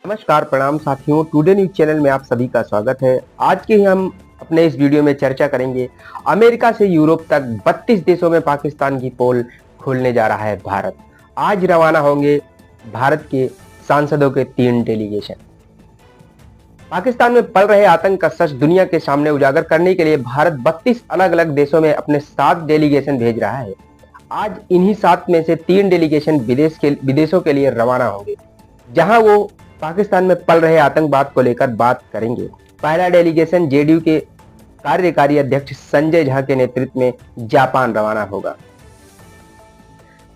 नमस्कार, प्रणाम साथियों। टुडे न्यूज चैनल में आप सभी का स्वागत है। आज के हम अपने इस वीडियो में चर्चा करेंगे अमेरिका से यूरोप तक 32 देशों में पाकिस्तान की पोल खोलने जा रहा है भारत। आज रवाना होंगे भारत के सांसदों के 3 डेलीगेशन। पाकिस्तान में पल रहे आतंक का सच दुनिया के सामने उजागर करने के लिए भारत 32 अलग अलग देशों में अपने 7 डेलीगेशन भेज रहा है। आज इन्हीं 7 में से 3 डेलीगेशन विदेशों के लिए रवाना होंगे, जहां वो पाकिस्तान में पल रहे आतंकवाद को लेकर बात करेंगे। पहला डेलीगेशन जेडीयू के कार्यकारी अध्यक्ष संजय झा के नेतृत्व में जापान रवाना होगा।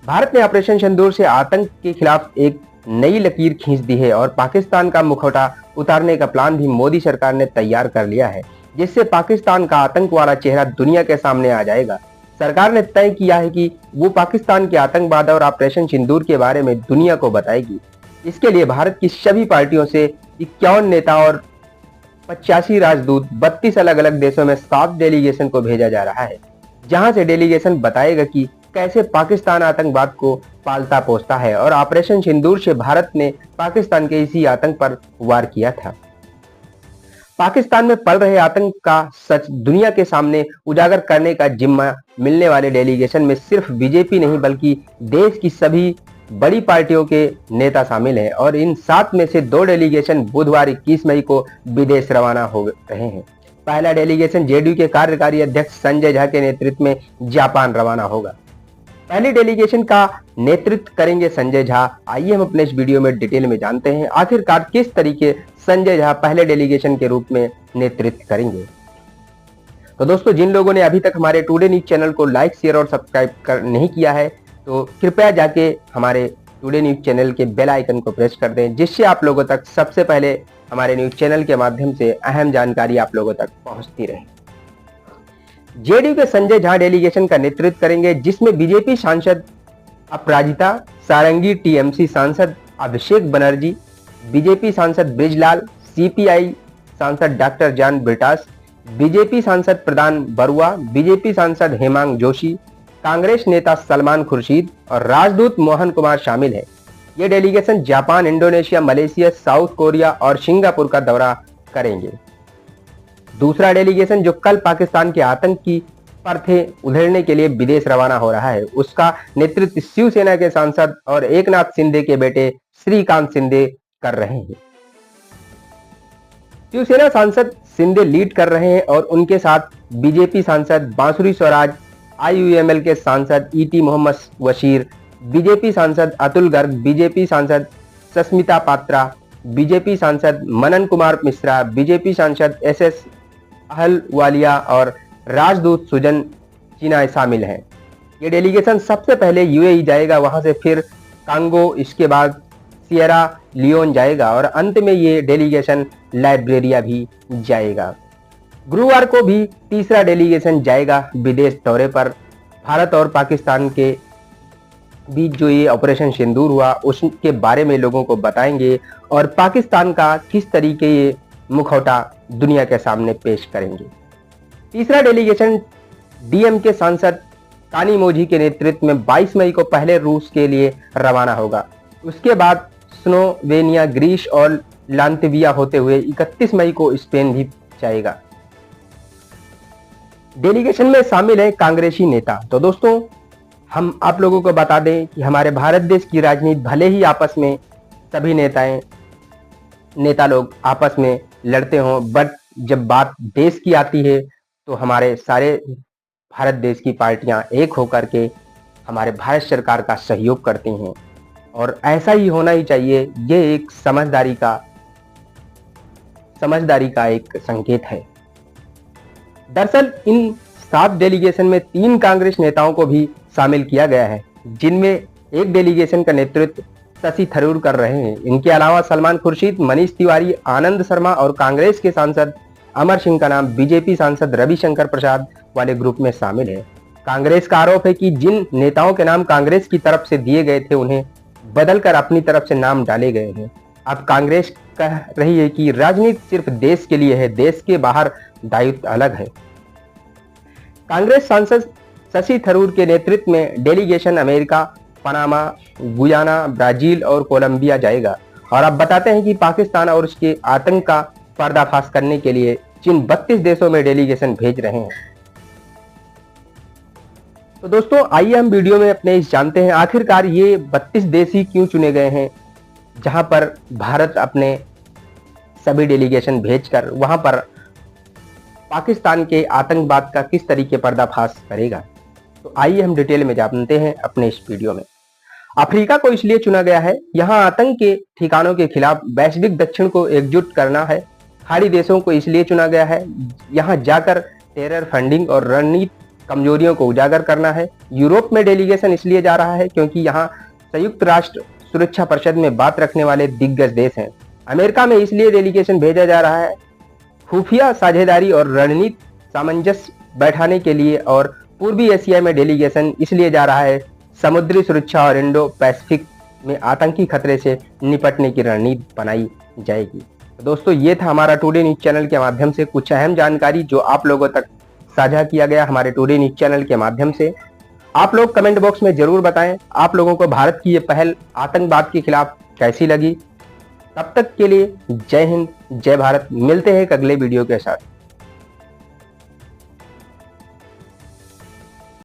भारत ने ऑपरेशन सिंदूर से आतंक के खिलाफ एक नई लकीर खींच दी है और पाकिस्तान का मुखौटा उतारने का प्लान भी मोदी सरकार ने तैयार कर लिया है, जिससे पाकिस्तान का आतंक वाला चेहरा दुनिया के सामने आ जाएगा। सरकार ने तय किया है कि वो पाकिस्तान के आतंकवाद और ऑपरेशन सिंदूर के बारे में दुनिया को बताएगी। इसके लिए भारत की सभी पार्टियों से 51 नेता और 85 राजदूत 32 अलग अलग देशों में 7 डेलीगेशन को भेजा जा रहा है, जहां से डेलीगेशन बताएगा कि कैसे पाकिस्तान आतंकवाद को पालता पोसता है और ऑपरेशन सिंदूर से भारत ने पाकिस्तान के इसी आतंक पर वार किया था। पाकिस्तान में पल रहे आतंक का सच दुनिया के सामने उजागर करने का जिम्मा मिलने वाले डेलीगेशन में सिर्फ बीजेपी नहीं बल्कि देश की सभी बड़ी पार्टियों के नेता शामिल हैं और इन 7 में से 2 डेलीगेशन बुधवार 21 मई को विदेश रवाना हो रहे हैं। पहला डेलीगेशन जेडीयू के कार्यकारी अध्यक्ष संजय झा के नेतृत्व में जापान रवाना होगा। पहली डेलीगेशन का नेतृत्व करेंगे संजय झा। आइए हम अपने इस वीडियो में डिटेल में जानते हैं आखिरकार किस तरीके संजय झा पहले डेलीगेशन के रूप में नेतृत्व करेंगे। तो दोस्तों, जिन लोगों ने अभी तक हमारे टुडे न्यूज चैनल को लाइक, शेयर और सब्सक्राइब नहीं किया है तो कृपया जाके हमारे टुडे न्यूज चैनल के बेल आइकन को प्रेस कर दें, जिससे आप लोगों तक सबसे पहले हमारे न्यूज चैनल के माध्यम से अहम जानकारी आप लोगों तक पहुंचती रहे। जेडीयू के संजय झा डेलीगेशन का नेतृत्व करेंगे, जिसमें बीजेपी सांसद अपराजिता सारंगी, टीएमसी सांसद अभिषेक बनर्जी, बीजेपी सांसद ब्रिजलाल, सीपीआई सांसद डॉक्टर जॉन ब्रिटास, बीजेपी सांसद प्रदान बरुआ, बीजेपी सांसद हेमांग जोशी, कांग्रेस नेता सलमान खुर्शीद और राजदूत मोहन कुमार शामिल है। ये delegation Japan, Indonesia, Malaysia, south Korea और सिंगापुर का दौरा करेंगे। दूसरा डेलीगेशन जो कल पाकिस्तान के आतंक की परतें उधेड़ने के लिए विदेश रवाना हो रहा है, उसका नेतृत्व शिवसेना के सांसद और एकनाथ शिंदे के बेटे श्रीकांत शिंदे कर रहे हैं। शिवसेना सांसद शिंदे लीड कर रहे हैं और उनके साथ बीजेपी सांसद बांसुरी स्वराज, आईयूएमएल के सांसद ईटी मोहम्मद बशीर, बीजेपी सांसद अतुल गर्ग, बीजेपी सांसद सस्मिता पात्रा, बीजेपी सांसद मनन कुमार मिश्रा, बीजेपी सांसद एसएस अहलवालिया और राजदूत सुजन चिना शामिल हैं। ये डेलीगेशन सबसे पहले यूएई जाएगा, वहां से फिर कांगो, इसके बाद सियरा लियोन जाएगा और अंत में ये डेलीगेशन लाइब्रेरिया भी जाएगा। गुरुवार को भी तीसरा डेलीगेशन जाएगा विदेश दौरे पर। भारत और पाकिस्तान के बीच जो ये ऑपरेशन सिंदूर हुआ उसके बारे में लोगों को बताएंगे और पाकिस्तान का किस तरीके ये मुखौटा दुनिया के सामने पेश करेंगे। तीसरा डेलीगेशन डीएम के सांसद कानिमोझी के नेतृत्व में 22 मई को पहले रूस के लिए रवाना होगा। उसके बाद स्लोवेनिया, ग्रीस और लातविया होते हुए 31 मई को स्पेन भी जाएगा। डेलीगेशन में शामिल है कांग्रेसी नेता। तो दोस्तों, हम आप लोगों को बता दें कि हमारे भारत देश की राजनीति भले ही आपस में सभी नेता लोग आपस में लड़ते हों, बट जब बात देश की आती है तो हमारे सारे भारत देश की पार्टियां एक होकर के हमारे भारत सरकार का सहयोग करती हैं और ऐसा ही होना ही चाहिए। ये एक समझदारी का एक संकेत है। दरअसल इन 7 डेलीगेशन में 3 कांग्रेस नेताओं को भी शामिल किया गया है, जिनमें एक डेलीगेशन का नेतृत्व शशि थरूर कर रहे हैं। इनके अलावा सलमान खुर्शीद, मनीष तिवारी, आनंद शर्मा और कांग्रेस के सांसद अमर सिंह का नाम बीजेपी सांसद रविशंकर प्रसाद वाले ग्रुप में शामिल है। कांग्रेस का आरोप है कि जिन नेताओं के नाम कांग्रेस की तरफ से दिए गए थे उन्हें बदलकर अपनी तरफ से नाम डाले गए हैं। अब कांग्रेस कह रही है कि राजनीति सिर्फ देश के लिए है, देश के बाहर दायित्व अलग है। कांग्रेस सांसद शशि थरूर के नेतृत्व में delegation America, Panama, Guyana, Brazil और कोलंबिया जाएगा और अब बताते हैं कि पाकिस्तान और उसके आतंक का पर्दाफाश करने के लिए चीन 32 देशों में डेलीगेशन भेज रहे हैं। तो दोस्तों आइए हम वीडियो में अपने इस जानते हैं आखिरकार ये 32 देश ही क्यों चुने गए हैं, जहां पर भारत अपने सभी डेलीगेशन भेजकर वहां पर पाकिस्तान के आतंकवाद का किस तरीके पर्दाफाश करेगा। तो आइए हम डिटेल में जानते हैं अपने इस वीडियो में। अफ्रीका को इसलिए चुना गया है, यहां आतंक के ठिकानों के खिलाफ वैश्विक दक्षिण को एकजुट करना है। खाड़ी देशों को इसलिए चुना गया है, यहां जाकर टेरर फंडिंग और रणनीति कमजोरियों को उजागर करना है। यूरोप में डेलीगेशन इसलिए जा रहा है क्योंकि यहां संयुक्त राष्ट्र सुरक्षा परिषद में बात रखने वाले दिग्गज देश हैं। अमेरिका में इसलिए डेलीगेशन भेजा जा रहा है खुफिया साझेदारी और रणनीति सामंजस्य बैठाने के लिए, और पूर्वी एशिया में डेलीगेशन इसलिए जा रहा है समुद्री सुरक्षा और इंडो पैसिफिक में आतंकी खतरे से निपटने की रणनीति बनाई जाएगी। तो दोस्तों ये था हमारा टुडे न्यूज चैनल के माध्यम से कुछ अहम जानकारी जो आप लोगों तक साझा किया गया हमारे टुडे न्यूज चैनल के माध्यम से। आप लोग कमेंट बॉक्स में जरूर बताएं आप लोगों को भारत की ये पहल आतंकवाद के खिलाफ कैसी लगी। तब तक के लिए जय हिंद, जय भारत। मिलते हैं एक अगले वीडियो के साथ।